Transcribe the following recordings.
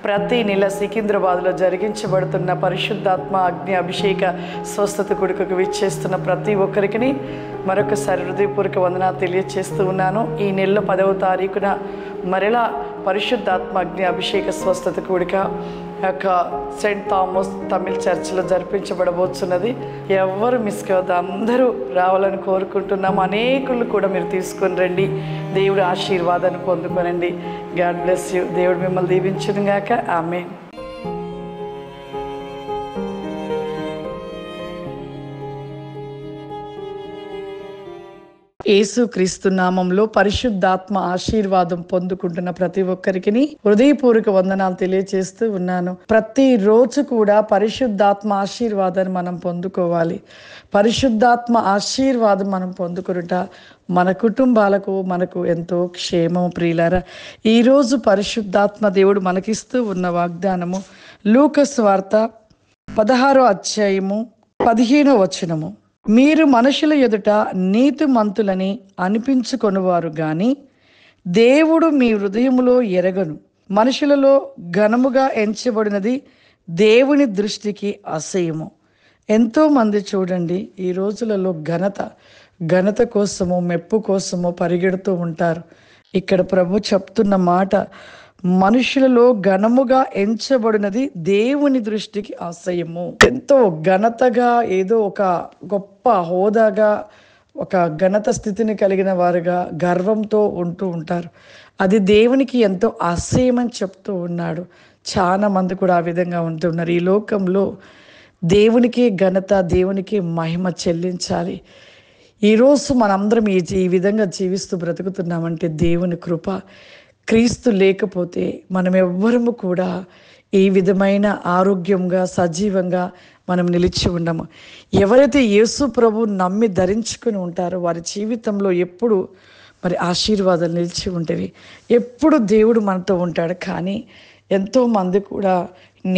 ప్రతి నెల సికింద్రాబాద్లో జరిగించబడుతున్న పరిశుద్ధాత్మ అగ్ని అభిషేక స్వస్థత కొడుకుకు విచ్చేస్తున్న ప్రతి ఒక్కరికి మరొకసారి హృదయపూర్వక వందనాలు తెలియజేస్తూ ఉన్నాను. ఈ నెలలో 10వ తారీఖున మరలా పరిశుద్ధాత్మ అగ్ని అభిషేక స్వస్థత కూడిక యొక్క సెయింట్ థామస్ తమిళ్ చర్చిలో జరిపించబడబోతున్నది. ఎవరు మిస్ కావద్దు, అందరూ రావాలని కోరుకుంటున్నాము. అనేకులు కూడా మీరు తీసుకొని రండి, దేవుడి ఆశీర్వాదాన్ని పొందుకోనండి. God bless you. దేవుడు మిమ్మల్ని దీవించును గాక. ఆమేన్. యేసుక్రీస్తు నామంలో పరిశుద్ధాత్మ ఆశీర్వాదం పొందుకుంటున్న ప్రతి ఒక్కరికి హృదయపూర్వక వందనాలు తెలియజేస్తూ ఉన్నాను. ప్రతిరోజు కూడా పరిశుద్ధాత్మ ఆశీర్వాదాన్ని మనం పొందుకోవాలి. పరిశుద్ధాత్మ ఆశీర్వాదం మనం పొందుకునుట మన కుటుంబాలకు మనకు ఎంతో క్షేమం. ప్రియులారా, ఈరోజు పరిశుద్ధాత్మ దేవుడు మనకిస్తూ ఉన్న వాగ్దానము లూకాసు వార్త 16వ అధ్యాయము 15వ వచనము. మీరు మనుషుల ఎదుట నీతిమంతులని అనిపించుకొనువారు గాని దేవుడు మీ హృదయములో ఎరగను. మనుషులలో ఘనముగా ఎంచబడినది దేవుని దృష్టికి అసహ్యము. ఎంతోమంది చూడండి, ఈ రోజులలో ఘనత కోసము, మెప్పు కోసము పరిగెడుతూ ఉంటారు. ఇక్కడ ప్రభు చెప్తున్న మాట, మనుషులలో ఘనముగా ఎంచబడినది దేవుని దృష్టికి అసహ్యము. ఎంతో ఘనతగా, ఏదో ఒక గొప్ప హోదాగా, ఒక ఘనత స్థితిని కలిగిన వారుగా గర్వంతో ఉంటూ ఉంటారు. అది దేవునికి ఎంతో అసహ్యమని చెప్తూ ఉన్నాడు. చాలా మంది కూడా ఆ విధంగా ఉంటున్నారు. ఈ లోకంలో దేవునికి ఘనత, దేవునికి మహిమ చెల్లించాలి. ఈరోజు మనందరం ఈ విధంగా జీవిస్తూ బ్రతుకుతున్నామంటే దేవుని కృప. క్రీస్తు లేకపోతే మనం ఎవ్వరము కూడా ఈ విధమైన ఆరోగ్యంగా, సజీవంగా మనం నిలిచి ఉండము. ఎవరైతే యేసు ప్రభు నమ్మి ధరించుకుని ఉంటారో వారి జీవితంలో ఎప్పుడు మరి ఆశీర్వాదాలు నిలిచి ఉంటవి. ఎప్పుడు దేవుడు మనతో ఉంటాడు. కానీ ఎంతోమంది కూడా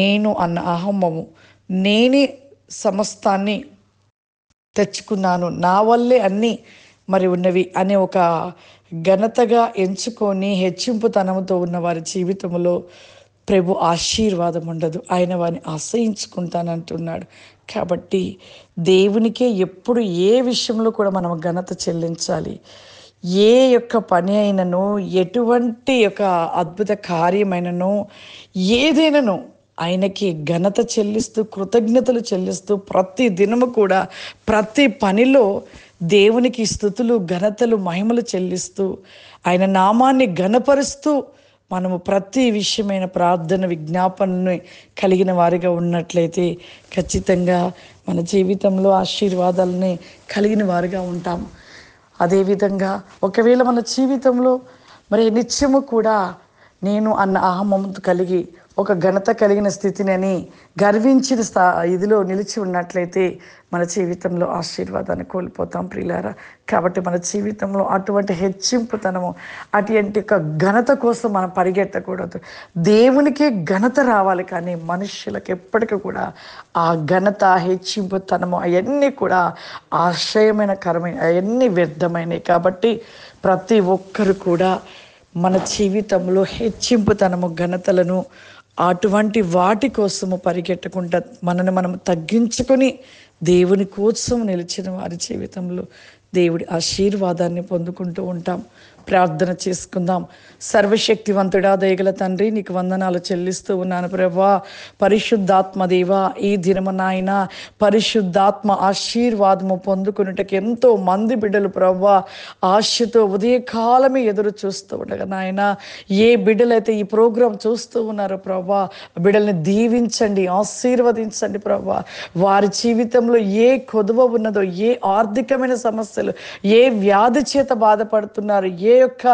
నేను అన్న అహమ్మము, నేనే సమస్తాన్ని తెచ్చుకున్నాను, నా వల్లే అన్నీ మరి ఉన్నవి అనే ఒక ఘనతగా ఎంచుకొని హెచ్చింపుతనంతో ఉన్న వారి జీవితంలో ప్రభు ఆశీర్వాదం ఉండదు. ఆయన వారిని అసహించుకుంటానంటున్నాడు. కాబట్టి దేవునికే ఎప్పుడు ఏ విషయంలో కూడా మనం ఘనత చెల్లించాలి. ఏ యొక్క పని అయినను, ఎటువంటి యొక్క అద్భుత కార్యమైనను, ఏదైనాను ఆయనకి ఘనత చెల్లిస్తూ, కృతజ్ఞతలు చెల్లిస్తూ, ప్రతి దినము కూడా ప్రతి పనిలో దేవునికి స్తుతులు, ఘనతలు, మహిమలు చెల్లిస్తూ, ఆయన నామాన్ని ఘనపరుస్తూ మనము ప్రతి విషయమైన ప్రార్థన, విజ్ఞాపనని కలిగిన వారిగా ఉన్నట్లయితే ఖచ్చితంగా మన జీవితంలో ఆశీర్వాదాలని కలిగిన వారిగా ఉంటాము. అదేవిధంగా ఒకవేళ మన జీవితంలో మరి నిత్యము కూడా నేను అన్న అహమ్మతో కలిగి ఒక ఘనత కలిగిన స్థితిని గర్వించిన ఇదిలో నిలిచి ఉన్నట్లయితే మన జీవితంలో ఆశీర్వాదాన్ని కోల్పోతాం. ప్రియులారా, కాబట్టి మన జీవితంలో అటువంటి హెచ్చింపుతనము, అటువంటి ఒక ఘనత కోసం మనం పరిగెత్తకూడదు. దేవునికి ఘనత రావాలి, కానీ మనుషులకు ఎప్పటికీ కూడా ఆ ఘనత, హెచ్చింపుతనము అవన్నీ కూడా ఆశ్రయమైన కరమైన, అవన్నీ వ్యర్థమైనవి. కాబట్టి ప్రతి ఒక్కరు కూడా మన జీవితంలో హెచ్చింపుతనము, ఘనతలను అటువంటి వాటి కోసము పరిగెట్టకుండా మనని మనం తగ్గించుకొని దేవుని కోసం నిలిచిన వారి జీవితంలో దేవుడి ఆశీర్వాదాన్ని పొందుకుంటూ ఉంటాం. ప్రార్థన చేసుకుందాం. సర్వశక్తివంతుడా, దయగల తండ్రి, నీకు వందనాలు చెల్లిస్తూ ఉన్నాను ప్రభువా. పరిశుద్ధాత్మ దేవా, ఈ దినము నాయన పరిశుద్ధాత్మ ఆశీర్వాదము పొందుకున్నట్టుకు ఎంతో మంది బిడ్డలు ప్రభువా ఆశతో ఉదయకాలమే ఎదురు చూస్తూ ఉండగా నాయన, ఏ బిడ్డలైతే ఈ ప్రోగ్రాం చూస్తూ ఉన్నారో ప్రభువా, బిడ్డల్ని దీవించండి, ఆశీర్వదించండి ప్రభువా. వారి జీవితంలో ఏ కొదువ ఉన్నదో, ఏ ఆర్థికమైన సమస్యలు, ఏ వ్యాధి చేత బాధపడుతున్నారు, ఏ యొక్క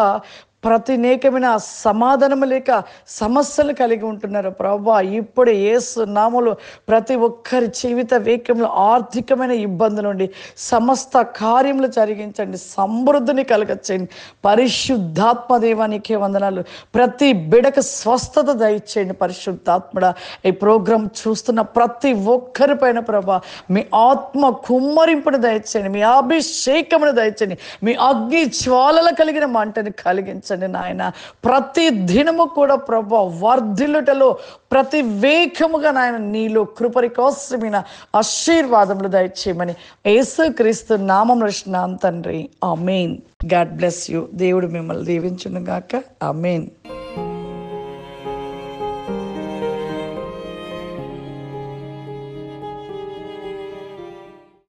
ప్రతినేకమైన సమాధానము లేక సమస్యలు కలిగి ఉంటున్నారు ప్రభువా, ఇప్పుడు యేసు నామములో ప్రతి ఒక్కరి జీవిత వేగంలో ఆర్థికమైన ఇబ్బందుల నుండి సమస్త కార్యములు జరిగించండి, సమృద్ధిని కలగచేయండి. పరిశుద్ధాత్మ దేవానికే వందనాలు. ప్రతి బిడకు స్వస్థత దయచేయండి పరిశుద్ధాత్మడా. ఈ ప్రోగ్రాం చూస్తున్న ప్రతి ఒక్కరి పైన ప్రభువా మీ ఆత్మ కుమ్మరింపును దయచేయండి, మీ అభిషేకమును దయచేయండి, మీ అగ్ని జ్వాలల కలిగిన మంటని కలిగించండి నడిపించండి నాయన. ప్రతి దినము కూడా ప్రభు వర్ధిల్లుటలో ప్రతి వేగముగా నాయన నీలో కృపరికోసమైన ఆశీర్వాదములు దయచేయమని యేసుక్రీస్తు నామములో అడుగుచున్నాను తండ్రి. ఆమేన్. God bless you. దేవుడు మిమ్మల్ని దీవించును గాక. ఆమేన్.